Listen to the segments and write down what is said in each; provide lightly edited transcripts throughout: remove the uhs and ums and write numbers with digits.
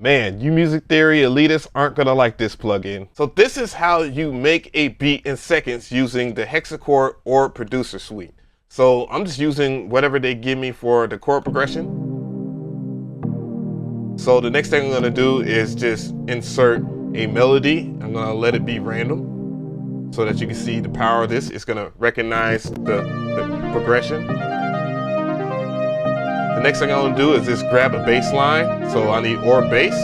Man, you music theory elitists aren't gonna like this plugin. So this is how you make a beat in seconds using the Hexachords Orb producer suite. So I'm just using whatever they give me for the chord progression. So the next thing I'm gonna do is just insert a melody. I'm gonna let it be random so that you can see the power of this. It's gonna recognize the progression. The next thing I'm gonna do is just grab a bass line. So I need Orb bass.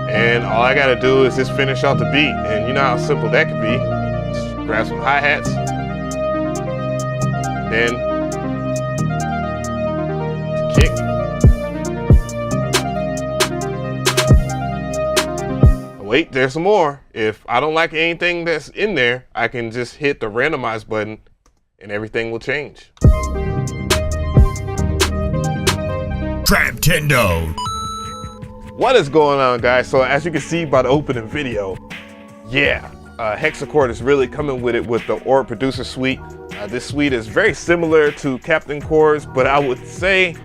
And all I gotta do is just finish out the beat. And you know how simple that could be. Just grab some hi-hats. Then kick. Wait, there's some more. If I don't like anything that's in there, I can just hit the randomize button and everything will change. Traptendo. What is going on, guys? So as you can see by the opening video, yeah, Hexachords is really coming with it with the Orb producer suite. This suite is very similar to Captain Chords, but I would say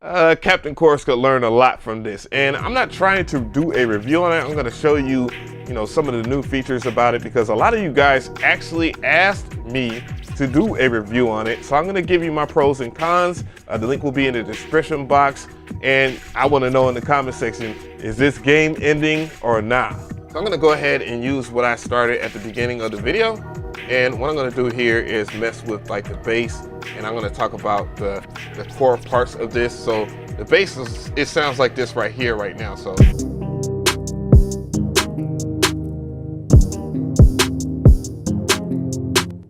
Captain Chords could learn a lot from this. And I'm not trying to do a review on it. I'm going to show you, some of the new features about it because a lot of you guys actually asked me to do a review on it. So I'm going to give you my pros and cons. The link will be in the description box. And I want to know in the comment section, is this game ending or not? So I'm going to go ahead and use what I started at the beginning of the video. And what I'm going to do here is mess with like the bass, and I'm going to talk about the core parts of this. So the bass it sounds like this right here right now.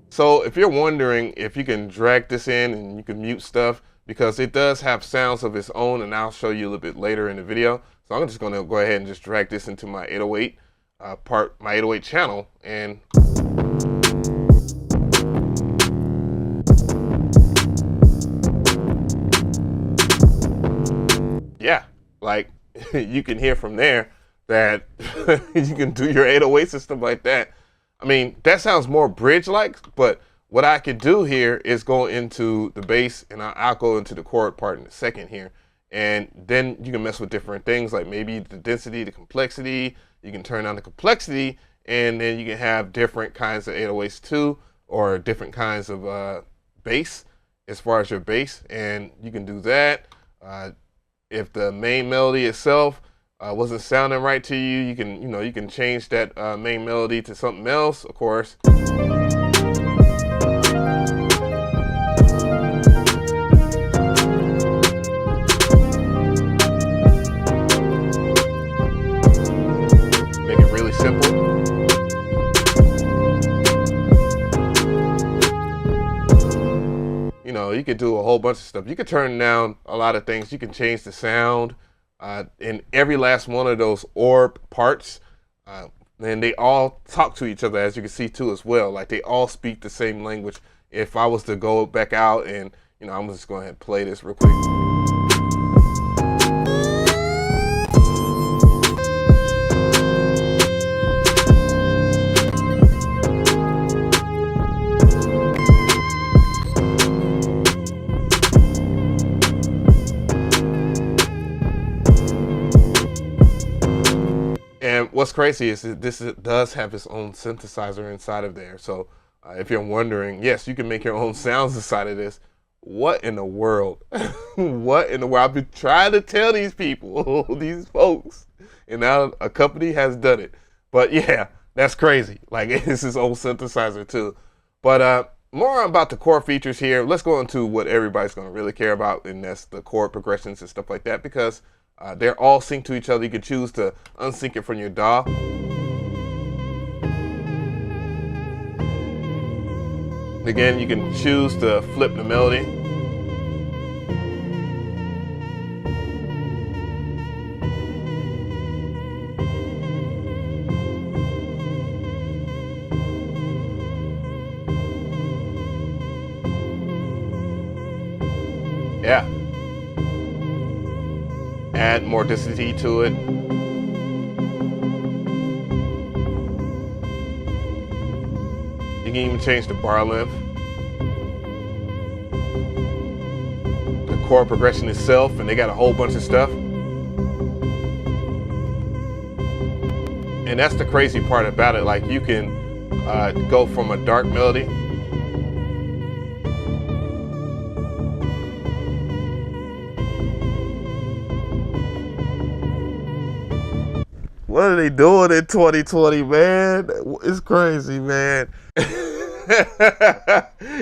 So if you're wondering if you can drag this in and you can mute stuff, because it does have sounds of its own, and I'll show you a little bit later in the video. So I'm just going to go ahead and just drag this into my 808 my 808 channel, and yeah, like you can hear from there that you can do your 808s and stuff like that. I mean, that sounds more bridge-like, but what I could do here is go into the bass, and I'll go into the chord part in a second here. And then you can mess with different things, like maybe the density, the complexity. You can turn on the complexity, and then you can have different kinds of 808s too, or different kinds of bass as far as your bass. And you can do that. If the main melody itself wasn't sounding right to you, you can change that main melody to something else, of course. Make it really simple. You could do a whole bunch of stuff. You could turn down a lot of things. You can change the sound in every last one of those orb parts. And they all talk to each other, as you can see too as well. Like they all speak the same language. If I was to go back out and, I'm just going to play this real quick. And what's crazy is that this does have its own synthesizer inside of there. So if you're wondering, yes, you can make your own sounds inside of this. What in the world? What in the world? I've been trying to tell these people, these folks, and now a company has done it. But yeah, that's crazy. Like it's its own synthesizer too. But more about the core features here. Let's go into what everybody's going to really care about, and that's the chord progressions and stuff like that, because they're all synced to each other. You can choose to unsync it from your DAW. Again, you can choose to flip the melody. Yeah. Add more density to it. You can even change the bar length. The chord progression itself, and they got a whole bunch of stuff. And that's the crazy part about it. Like, you can go from a dark melody What are they doing in 2020, man? It's crazy, man.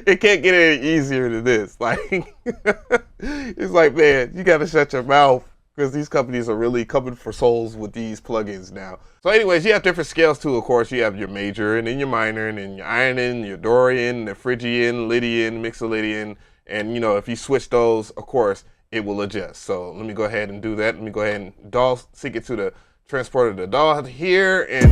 It can't get any easier than this. Like, it's like, man, you gotta shut your mouth, because these companies are really coming for souls with these plugins now. So anyways, you have different scales too, of course. You have your major, and then your minor, and then your Ionian, your Dorian, the Phrygian, Lydian, Mixolydian, and you know, if you switch those, of course, it will adjust. So let me go ahead and do that. Let me go ahead and DAW sync it to the transporter to the DAW here, and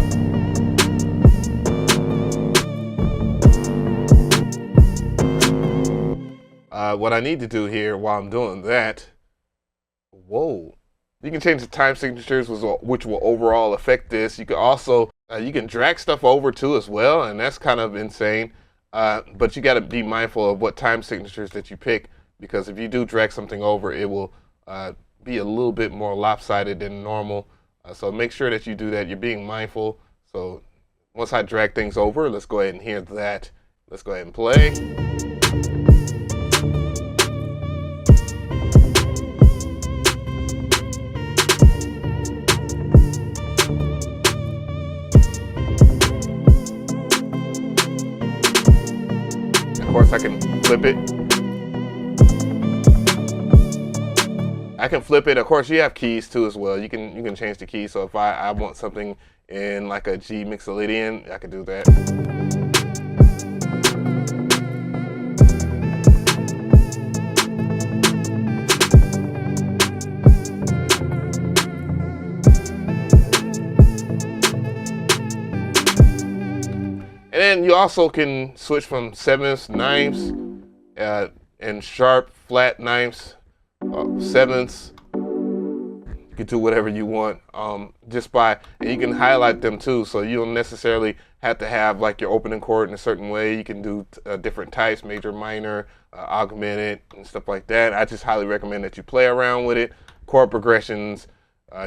what I need to do here while I'm doing that, whoa, you can change the time signatures, which will overall affect this. You can also, you can drag stuff over too as well, and that's kind of insane. But you got to be mindful of what time signatures that you pick, because if you do drag something over, it will be a little bit more lopsided than normal. So make sure that you do that. You're being mindful. So once I drag things over, let's go ahead and hear that. Let's go ahead and play. Of course, I can flip it. I can flip it. Of course, you have keys too as well. You can change the key. So if I want something in like a G Mixolydian, I can do that. And then you also can switch from sevenths, ninths, and sharp, flat ninths, sevenths. You can do whatever you want just by, and you can highlight them too, so you don't necessarily have to have like your opening chord in a certain way. You can do different types, major, minor, augmented, and stuff like that. I just highly recommend that you play around with it. Chord progressions,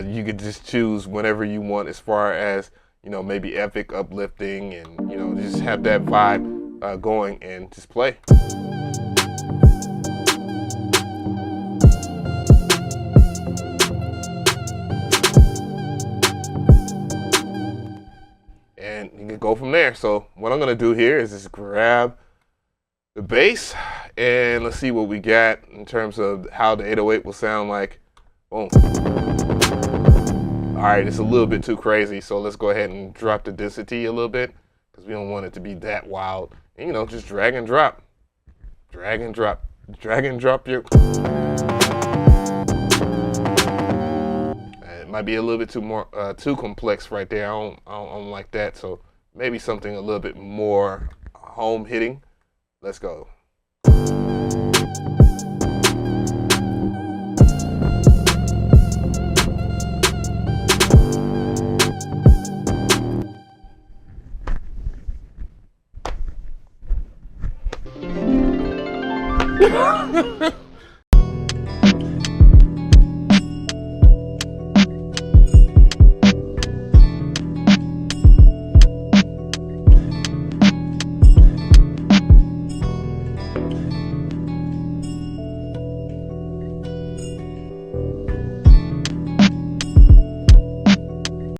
you could just choose whenever you want, as far as, you know, maybe epic, uplifting, and you know, just have that vibe going and just play. And you can go from there. So what I'm gonna do here is just grab the bass, and let's see what we got in terms of how the 808 will sound like. Boom. All right, it's a little bit too crazy, so let's go ahead and drop the density a little bit, because we don't want it to be that wild. And, you know, just drag and drop, drag and drop, drag and drop your. It might be a little bit too complex right there. I don't like that. So maybe something a little bit more home hitting. Let's go.